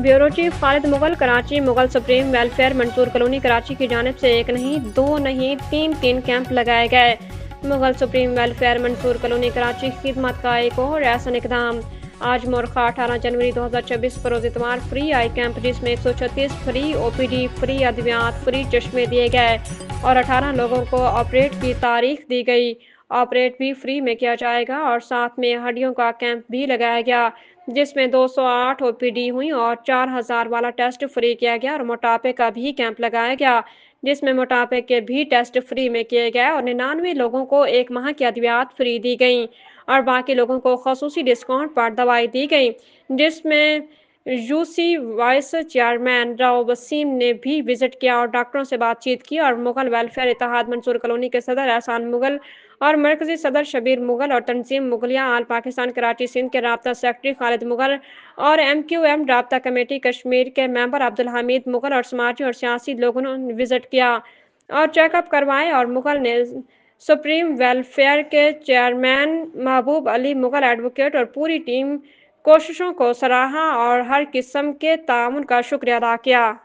Bureau chief Khalid Mughal, Karachi. Mughal supreme welfare Mansoor colony Karachi की जानिब से एक नहीं, दो नहीं, तीन कैंप लगाए गए। Mughal supreme welfare Mansoor colony Karachi की खिदमत का एक और ऐसा इकदाम। आज मोरखा 18 जनवरी 2026 पर रोज इतवार फ्री आई कैंप, जिसमें 136 फ्री ओपीडी, फ्री अद्वियात, फ्री चश्मे दिए गए और 18 लोगों को ऑपरेट की तारीख दी गई। ऑपरेट भी फ्री में किया जाएगा और साथ में हड्डियों का कैंप भी लगाया गया, जिसमें 208 ओपीडी हुई और 4000 वाला टेस्ट फ्री किया गया और मोटापे का भी कैंप लगाया गया, जिसमें मोटापे के भी टेस्ट फ्री में किए गए और 99 लोगों को 1 माह की अद्वियात फ्री दी गई और बाकी लोगों को खसूसी डिस्काउंट पर दवाई दी गई, जिसमें UC vice chairman Rao Waseem ने भी विजिट किया और डॉक्टरों से बातचीत की और मुगल वेलफेयर इत्तेहाद मंसूर कॉलोनी के सदर एहसान मुगल और मरकजी सदर शबीर मुगल और तंजीम मुगलिया आल पाकिस्तान कराची सिंध के राब्ता सेक्रेटरी खालिद मुगल और MQM राब्ता कमेटी कश्मीर के मेंबर अब्दुल हमीद मुगल और समाजी और सियासी लोगों ने विजिट किया और चेकअप करवाए और मुगल ने सुप्रीम वेलफेयर के चेयरमैन महबूब अली मुगल एडवोकेट और पूरी टीम कोशिशों को सराहा और हर किस्म के ताउन का शुक्रिया अदा किया।